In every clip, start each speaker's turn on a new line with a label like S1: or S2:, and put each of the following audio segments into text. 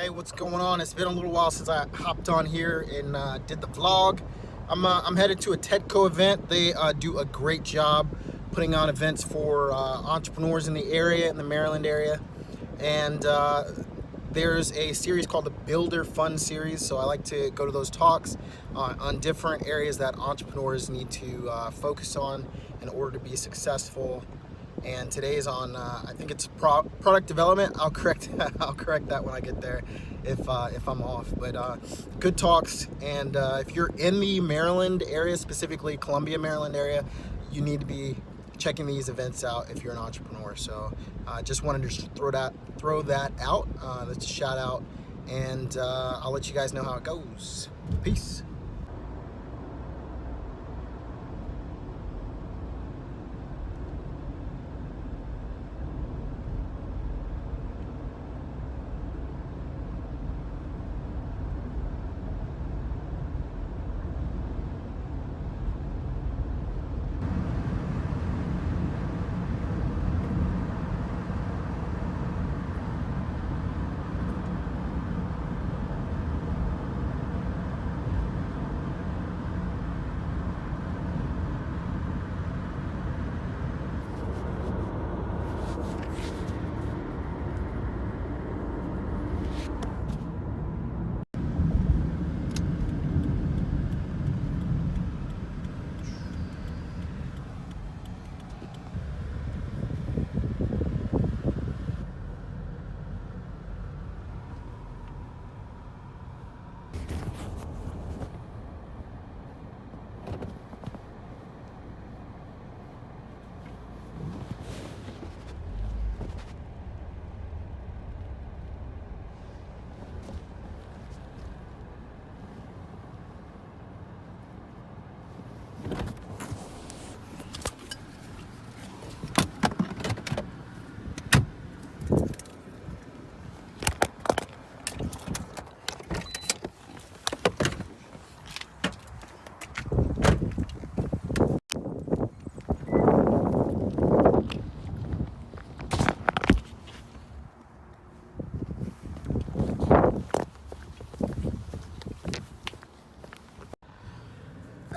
S1: Hey, what's going on? It's been a little while since I hopped on here and did the vlog. I'm headed to a TEDCO event. They do a great job putting on events for entrepreneurs in the area, in the Maryland area. And there's a series called the Builder Fund series. So I like to go to those talks on different areas that entrepreneurs need to focus on in order to be successful. And today is on I think it's product development. I'll correct I'll correct that when I get there if I'm off. But good talks, and if you're in the Maryland area, specifically Columbia, Maryland area, you need to be checking these events out if you're an entrepreneur. So just wanted to throw that out. That's a shout out, and I'll let you guys know how it goes. Peace.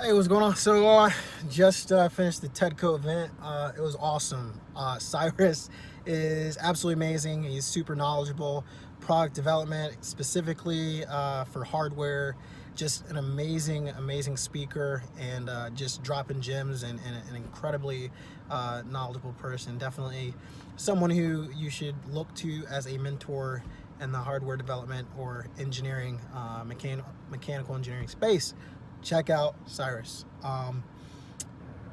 S1: Hey, what's going on? So just finished the TEDCO event. It was awesome. Cyrus is absolutely amazing. He's super knowledgeable. Product development, specifically for hardware. Just an amazing speaker, and just dropping gems, and an incredibly knowledgeable person. Definitely someone who you should look to as a mentor in the hardware development or engineering, mechanical engineering space. Check out Cyrus.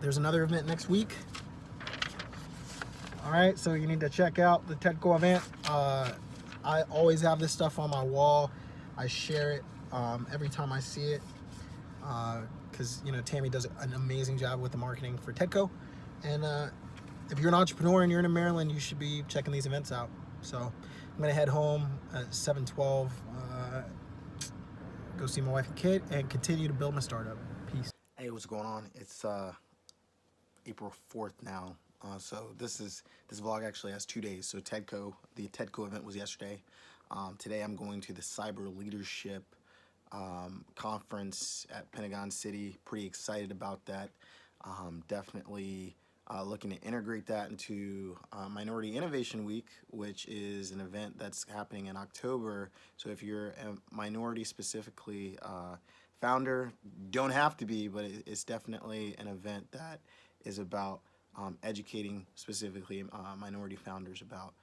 S1: There's another event next week. All right, so you need to check out the TEDCO event. I always have this stuff on my wall. I share it every time I see it, because Tammy does an amazing job with the marketing for TEDCO. And if you're an entrepreneur and you're in Maryland, you should be checking these events out. So I'm gonna head home at 7:12. Go see my wife and kid, and continue to build my startup. Peace. Hey, what's going on? It's April 4th now. So this vlog actually has 2 days. So the TEDCO event was yesterday. Today I'm going to the Cyber Leadership conference at Pentagon City. Pretty excited about that. Definitely looking to integrate that into Minority Innovation Week, which is an event that's happening in October. So if you're a minority, specifically founder, don't have to be, but it's definitely an event that is about educating specifically minority founders about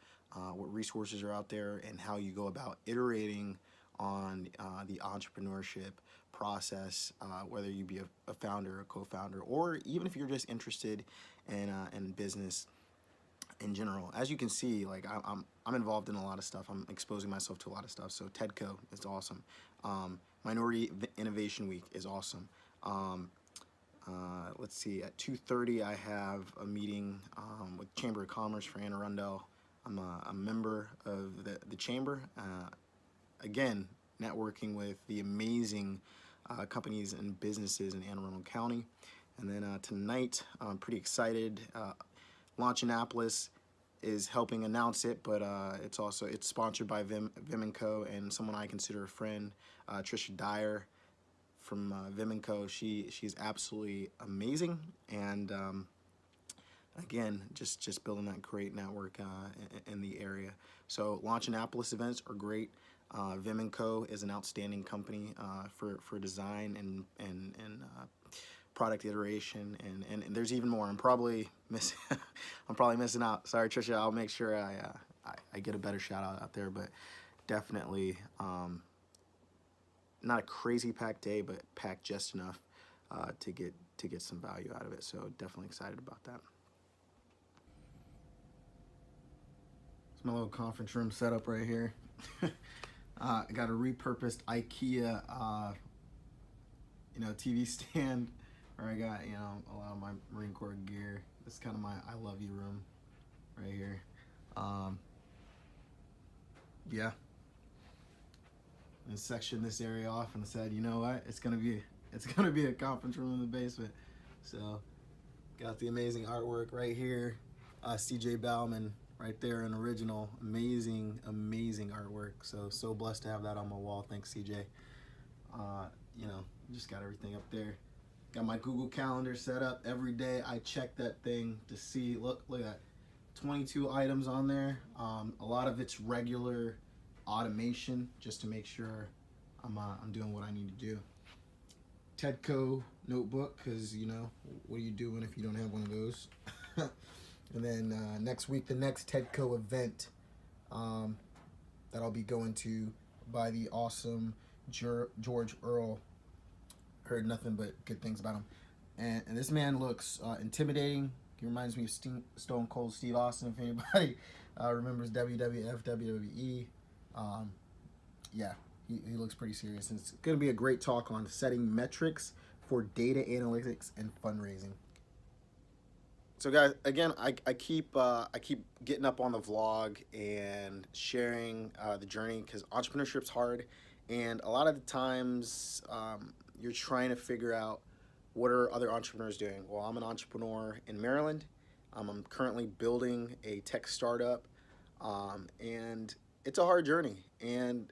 S1: what resources are out there and how you go about iterating on the entrepreneurship process, whether you be a founder, a co-founder, or even if you're just interested in business in general. As you can see, like I'm involved in a lot of stuff. I'm exposing myself to a lot of stuff. So TEDCO is awesome. Minority Innovation Week is awesome. Let's see, at 2:30 I have a meeting with Chamber of Commerce for Anne Arundel. I'm a member of the chamber. Again, networking with the amazing companies and businesses in Anne Arundel County. And then tonight, I'm pretty excited. Launch Annapolis is helping announce it, but it's sponsored by Vim & Co. and someone I consider a friend, Trisha Dyer from Vim & Co. She's absolutely amazing, and again, just building that great network in the area. So Launch Annapolis events are great. Vim & Co. is an outstanding company for design and product iteration, and there's even more. I'm probably missing out. Sorry, Trisha. I'll make sure I get a better shout out there, but definitely not a crazy packed day, but packed just enough to get some value out of it. So definitely excited about that. It's my little conference room setup right here. I got a repurposed IKEA, TV stand, where I got, a lot of my Marine Corps gear. This is kind of my I love you room right here. Yeah. And sectioned this area off and said, you know what, it's gonna be a conference room in the basement. So got the amazing artwork right here. CJ Bauman right there, an original, amazing artwork. So blessed to have that on my wall. Thanks, CJ. Just got everything up there. Got my Google Calendar set up. Every day I check that thing to see, look at that, 22 items on there. A lot of it's regular automation just to make sure I'm doing what I need to do. Tedco notebook, because what are you doing if you don't have one of those? And then next week, the next Tedco event that I'll be going to by the awesome George Earl. Heard nothing but good things about him. And this man looks intimidating. He reminds me of Stone Cold Steve Austin, if anybody remembers WWF, WWE. Yeah, he looks pretty serious. And it's going to be a great talk on setting metrics for data analytics and fundraising. So guys, again, I keep getting up on the vlog and sharing the journey, because entrepreneurship's hard, and a lot of the times you're trying to figure out what are other entrepreneurs doing. Well, I'm an entrepreneur in Maryland. I'm currently building a tech startup, and it's a hard journey. And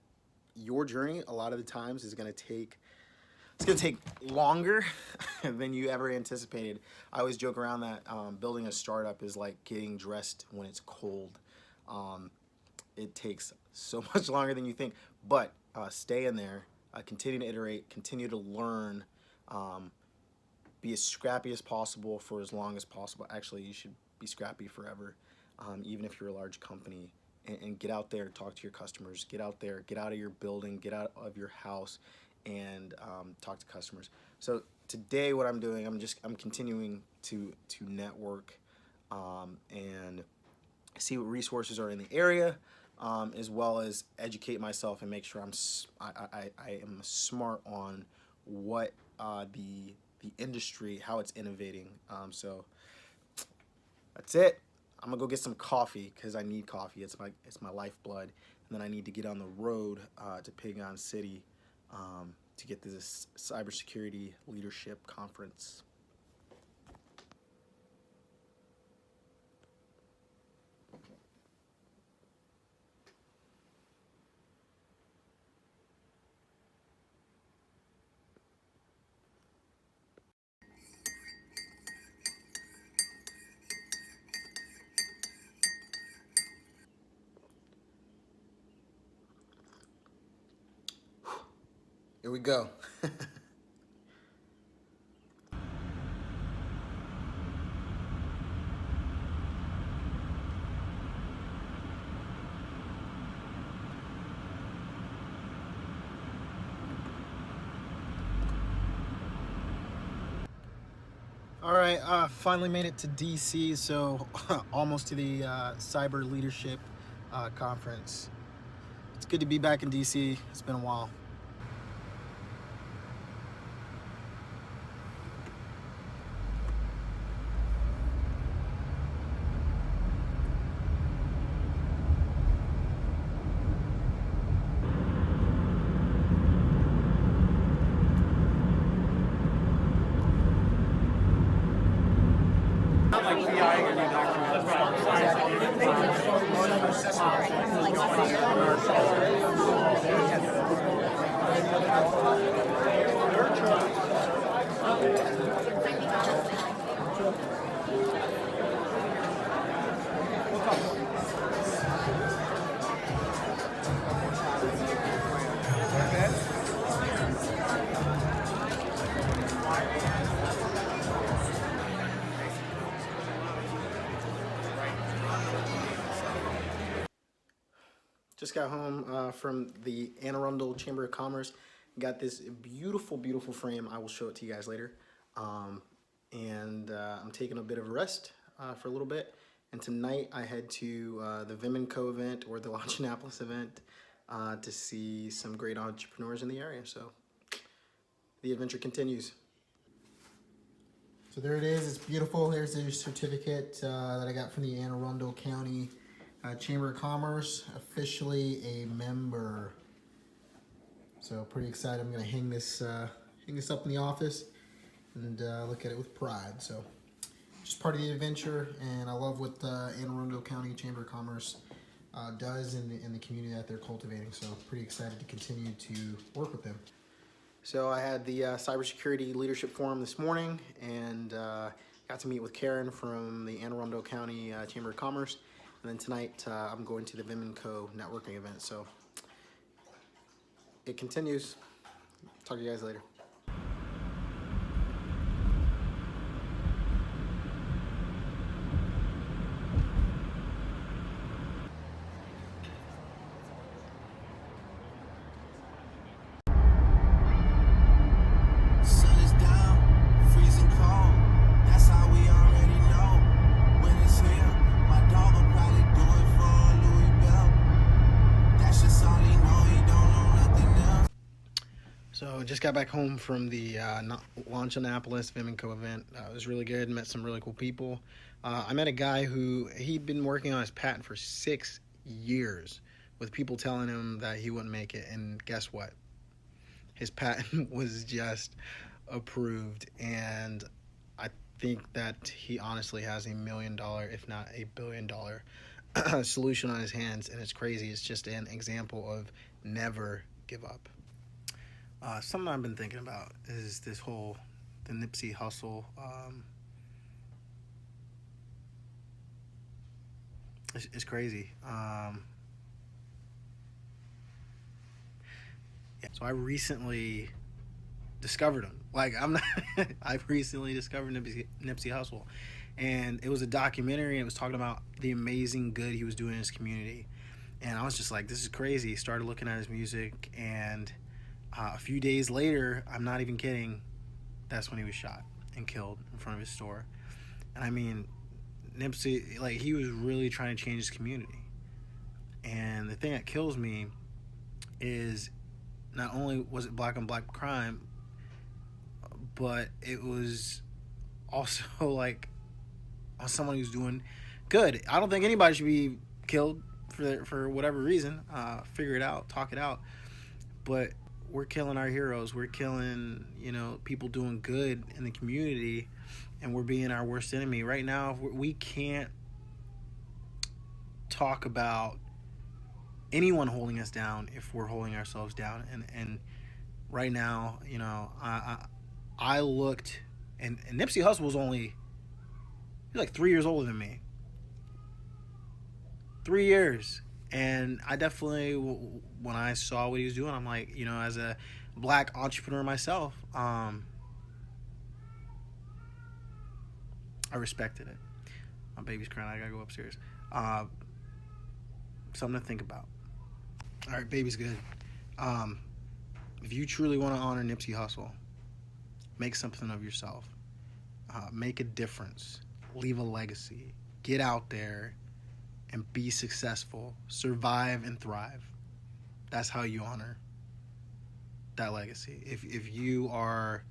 S1: your journey, a lot of the times, is going to take longer than you ever anticipated. I always joke around that building a startup is like getting dressed when it's cold. It takes so much longer than you think, but stay in there, continue to iterate, continue to learn, be as scrappy as possible for as long as possible. Actually, you should be scrappy forever, even if you're a large company, and get out there, talk to your customers, get out there, get out of your building, get out of your house, and talk to customers. So today what I'm doing, I'm continuing to network and see what resources are in the area, as well as educate myself and make sure I am smart on what the industry, how it's innovating. So that's it. I'm gonna go get some coffee, because I need coffee. It's my lifeblood. And then I need to get on the road to Pigon City to get to this cybersecurity leadership conference. Here we go. All right, finally made it to DC, so almost to the Cyber Leadership Conference. It's good to be back in DC. It's been a while. Just got home from the Anne Arundel Chamber of Commerce. Got this beautiful, beautiful frame. I will show it to you guys later. I'm taking a bit of a rest for a little bit. And tonight I head to the Vimenco event, or the Launch Annapolis event, to see some great entrepreneurs in the area. So the adventure continues. So there it is. It's beautiful. Here's the certificate that I got from the Anne Arundel County Chamber of Commerce. Officially a member. So pretty excited. I'm gonna hang this up in the office and look at it with pride. So just part of the adventure, and I love what the Anne Arundel County Chamber of Commerce does in the community that they're cultivating. So pretty excited to continue to work with them. So I had the Cybersecurity Leadership Forum this morning, and got to meet with Karen from the Anne Arundel County Chamber of Commerce. And then tonight I'm going to the Vimenco networking event. So it continues. Talk to you guys later. So just got back home from the Launch Annapolis Vimenco event. It was really good. Met some really cool people. I met a guy who he'd been working on his patent for 6 years, with people telling him that he wouldn't make it. And guess what? His patent was just approved. And I think that he honestly has $1 million, if not $1 billion solution on his hands. And it's crazy. It's just an example of never give up. Something I've been thinking about is the Nipsey Hussle. It's crazy. Yeah, so I recently discovered him. I've recently discovered Nipsey Hussle, and it was a documentary, and it was talking about the amazing good he was doing in his community. And I was just like, this is crazy. Started looking at his music, and a few days later, I'm not even kidding, that's when he was shot and killed in front of his store. And I mean, Nipsey, he was really trying to change his community. And the thing that kills me is not only was it black on black crime, but it was also on someone who's doing good. I don't think anybody should be killed for whatever reason. Figure it out, talk it out. But we're killing our heroes. We're killing, people doing good in the community, and we're being our worst enemy. Right now, we can't talk about anyone holding us down if we're holding ourselves down. And right now, I looked, and Nipsey Hussle was he's like 3 years older than me. 3 years. And I definitely, when I saw what he was doing, I'm like, as a black entrepreneur myself, I respected it. My baby's crying. I gotta go upstairs. Something to think about. All right, baby's good. If you truly want to honor Nipsey Hussle, make something of yourself. Make a difference. Leave a legacy. Get out there and be successful, survive and thrive. That's how you honor that legacy. If you are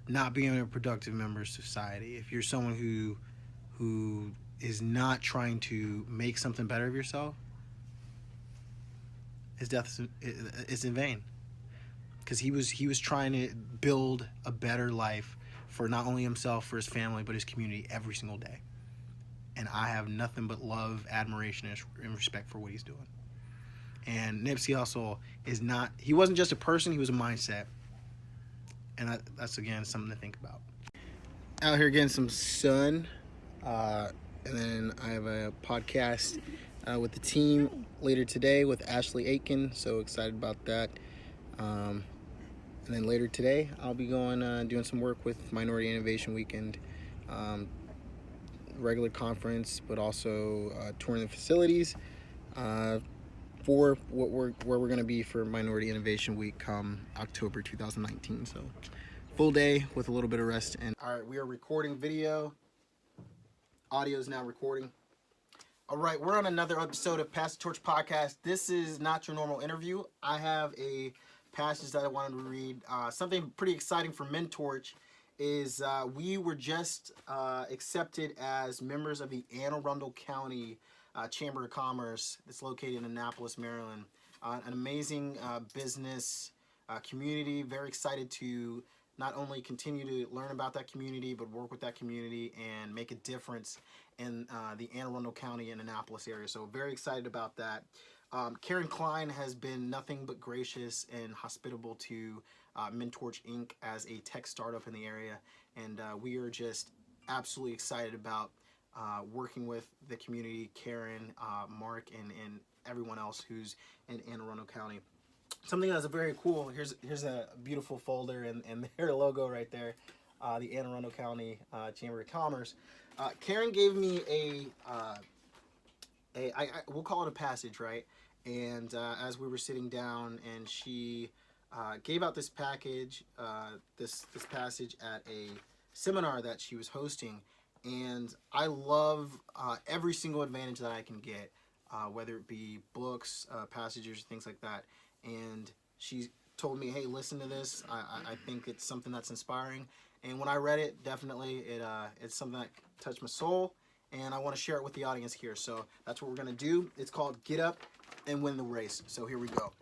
S1: not being a productive member of society, if you're someone who is not trying to make something better of yourself, his death is in vain. Because he was trying to build a better life for not only himself, for his family, but his community every single day. And I have nothing but love, admiration, and respect for what he's doing. And Nipsey Hussle he wasn't just a person, he was a mindset. And that's, again, something to think about. Out here getting some sun. And then I have a podcast with the team later today with Ashley Aiken. So excited about that. And then later today, I'll be going doing some work with Minority Innovation Weekend. Regular conference, but also touring the facilities. 4 for where we're going to be for Minority Innovation Week come October 2019. So full day with a little bit of rest. And all right, we are recording video. Audio is now recording. All right, we're on another episode of Pass the Torch Podcast. This is not your normal interview. I have a passage that I wanted to read. Something pretty exciting for Mentorship is we were just accepted as members of the Anne Arundel County Chamber of Commerce. It's located in Annapolis, Maryland. An amazing business community. Very excited to not only continue to learn about that community, but work with that community and make a difference in the Anne Arundel County and Annapolis area. So very excited about that. Karen Klein has been nothing but gracious and hospitable to Mentorship Inc. as a tech startup in the area. And we are just absolutely excited about working with the community, Karen, Mark, and everyone else who's in Anne Arundel County. Something that's very cool, here's a beautiful folder and their logo right there, the Anne Arundel County Chamber of Commerce. Karen gave me we'll call it a passage, right? And as we were sitting down, and she gave out this package, this passage at a seminar that she was hosting. And I love every single advantage that I can get, whether it be books, passages, things like that. And she told me, hey, listen to this. I think it's something that's inspiring. And when I read it, definitely it's something that touched my soul. And I want to share it with the audience here. So that's what we're going to do. It's called Get Up and Win the Race. So here we go.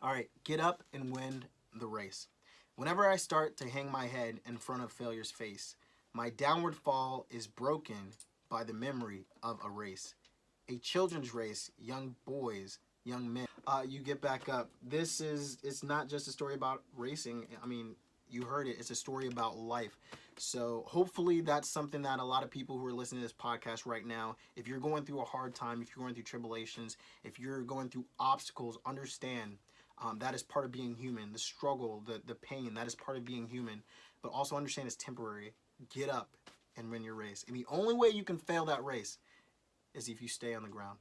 S1: All right, get up and win the race. Whenever I start to hang my head in front of failure's face, my downward fall is broken by the memory of a race. A children's race, young boys, young men. You get back up. It's not just a story about racing. I mean, you heard it. It's a story about life. So hopefully that's something that a lot of people who are listening to this podcast right now, if you're going through a hard time, if you're going through tribulations, if you're going through obstacles, understand that is part of being human. The struggle, the pain, that is part of being human. But also understand it's temporary. Get up and win your race. And the only way you can fail that race is if you stay on the ground.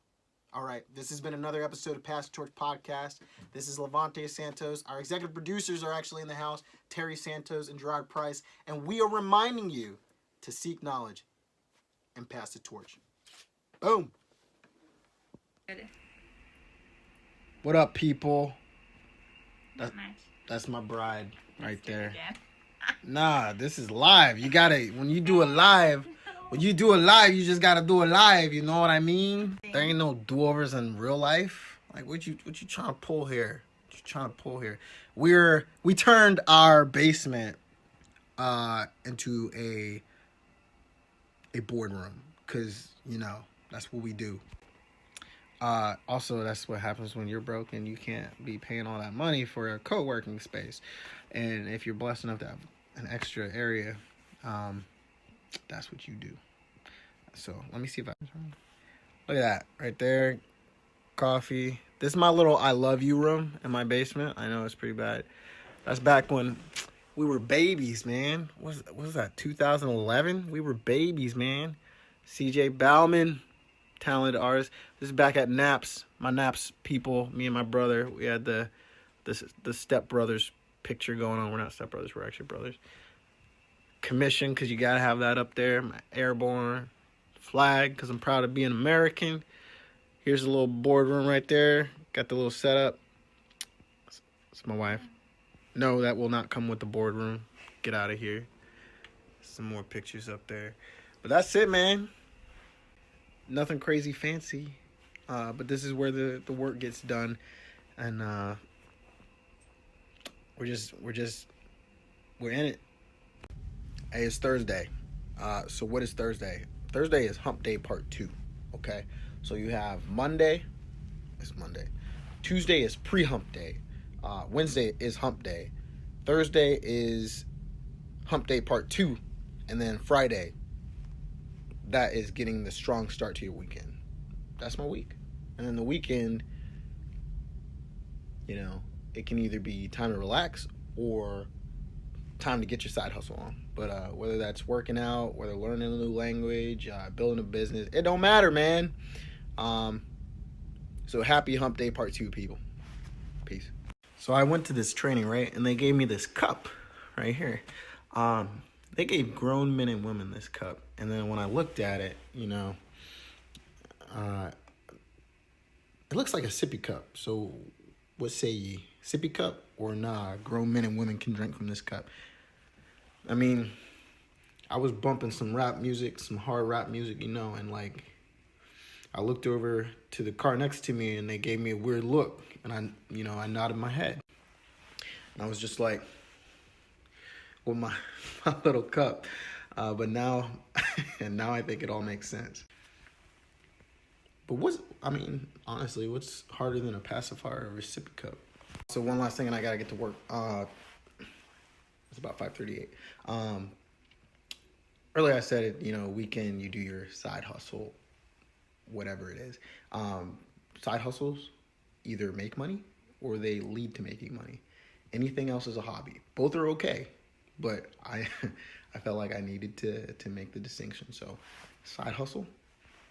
S1: All right, this has been another episode of Pass the Torch Podcast. This is Lavontay Santos. Our executive producers are actually in the house, Terry Santos and Gerard Price. And we are reminding you to seek knowledge and pass the torch. Boom.
S2: Good.
S1: What up, people?
S2: Nice.
S1: That's my bride right there.
S2: Again.
S1: Nah, this is live. You gotta, when you do it live, you just gotta do it live. You know what I mean? There ain't no do-overs in real life. Like, what you trying to pull here? What you trying to pull here? We turned our basement into a boardroom, because that's what we do. Also, that's what happens when you're broke and you can't be paying all that money for a co-working space. And if you're blessed enough to have an extra area, that's what you do. So let me see if I look at that right there. Coffee. This is my little I love you room in my basement. I know it's pretty bad. That's back when we were babies, man. What was that, 2011? We were babies, man. CJ Bauman, talented artist. This is back at Naps. My Naps people, me and my brother, we had the Step Brothers picture going on. We're not Step Brothers, we're actually brothers. Commission, because you gotta have that up there. My airborne flag, because I'm proud of being American. Here's a little boardroom right there. Got the little setup. It's my wife. No, that will not come with the boardroom. Get out of here. Some more pictures up there. But that's it, man. Nothing crazy fancy. But this is where the work gets done. And we're in it. Hey, it's Thursday. So what is Thursday? Thursday is hump day part 2. Okay. So you have Monday. It's Monday. Tuesday is pre-hump day. Wednesday is hump day. Thursday is hump day part 2. And then Friday, that is getting the strong start to your weekend. That's my week. And then the weekend, it can either be time to relax or time to get your side hustle on. But whether that's working out, whether learning a new language, building a business, it don't matter, man. So happy hump day part 2, people. Peace. So I went to this training, right? And they gave me this cup right here. They gave grown men and women this cup. And then when I looked at it, you know, it looks like a sippy cup. So what say ye? Sippy cup or nah? Grown men and women can drink from this cup. I mean, I was bumping some rap music, some hard rap music, you know, and like, I looked over to the car next to me and they gave me a weird look. And I nodded my head. And I was just like, with my little cup. But now, and now I think it all makes sense. But honestly, what's harder than a pacifier or a sippy cup? So one last thing and I gotta get to work. It's about 5:38. Earlier I said it, you know, weekend you do your side hustle, whatever it is. Side hustles either make money or they lead to making money. Anything else is a hobby. Both are okay, but I felt like I needed to make the distinction. So side hustle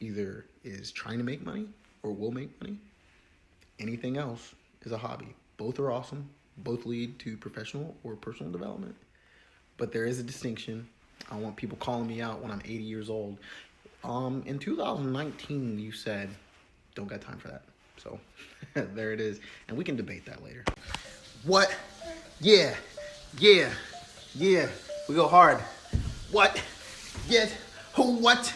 S1: either is trying to make money or will make money. Anything else is a hobby. Both are awesome. Both lead to professional or personal development. But there is a distinction. I want people calling me out when I'm 80 years old. In 2019, you said, don't got time for that. So there it is. And we can debate that later. What? Yeah. We go hard. What? Yes. Who what?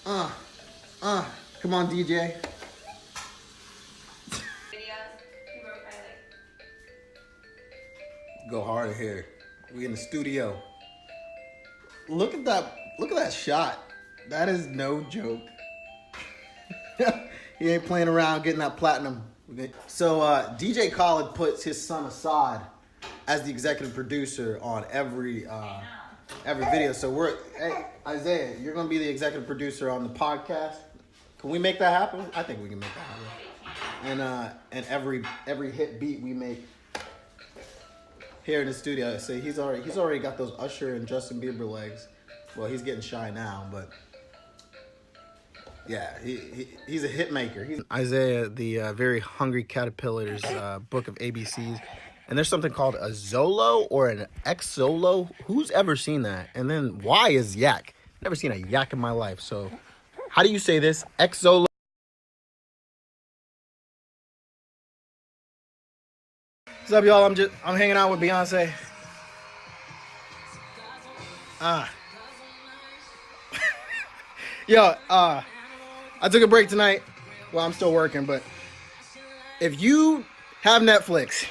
S1: Come on, DJ. Go hard here. We in the studio. Look at that shot. That is no joke. He ain't playing around getting that platinum. So DJ Khaled puts his son Assad as the executive producer on every video. So hey, Isaiah, you're gonna be the executive producer on the podcast. Can we make that happen? I think we can make that happen. And every hit beat we make here in the studio. So he's already got those Usher and Justin Bieber legs. Well, he's getting shy now, but yeah, he's a hit maker. He's Isaiah, the Very Hungry Caterpillar's book of ABCs. And there's something called a Zolo or an X-Zolo. Who's ever seen that? And then Y is yak. Never seen a yak in my life. So how do you say this? X-Zolo. What's up, y'all? I'm hanging out with Beyonce. Yo, I took a break tonight. Well, I'm still working, but if you have Netflix,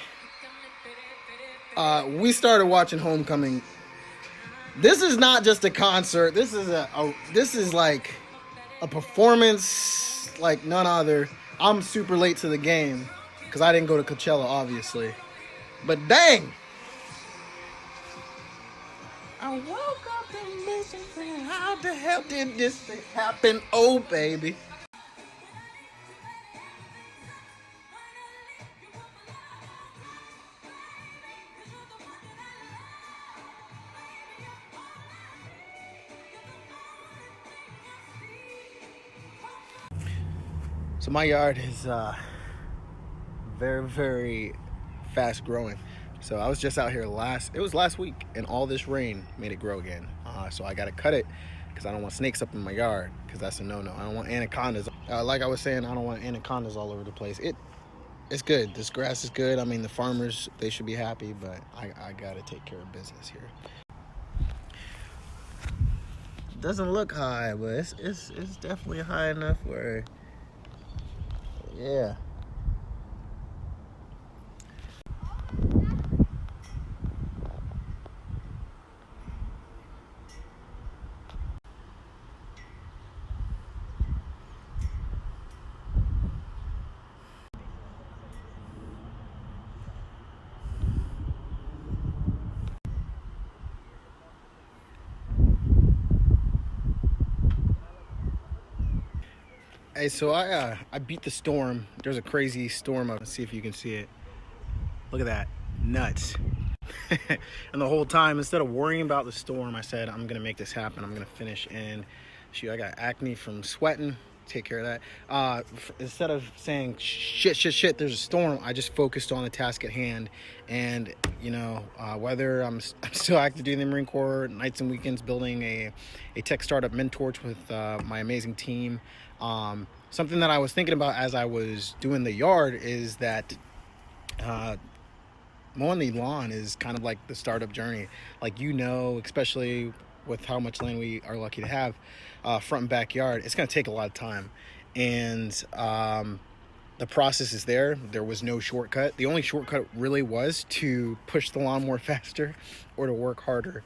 S1: we started watching Homecoming. This is not just a concert. This is like a performance like none other. I'm super late to the game because I didn't go to Coachella, obviously. But dang! I woke up and listened to how the hell did this happen? Oh, baby. So my yard is very, very fast growing. So I was just out here last week, and all this rain made it grow again. So I gotta cut it because I don't want snakes up in my yard, because that's a no-no. I don't want anacondas. Like I was saying, I don't want anacondas all over the place. It's good. This grass is good. I mean, the farmers, they should be happy, but I gotta take care of business here. It doesn't look high, but it's definitely high enough where, yeah. Hey, so I beat the storm. There's a crazy storm up. Let's see if you can see it. Look at that. Nuts. And the whole time, instead of worrying about the storm, I said, I'm going to make this happen. I'm going to finish. And shoot, I got acne from sweating. take care of that. Instead of saying shit, there's a storm, I just focused on the task at hand. And whether I'm still active duty in the Marine Corps, nights and weekends building a tech startup Mentorship with my amazing team. Something that I was thinking about as I was doing the yard is that mowing the lawn is kind of like the startup journey. Like, especially with how much land we are lucky to have, front and backyard, it's going to take a lot of time. And the process is there. There was no shortcut. The only shortcut really was to push the lawnmower faster or to work harder.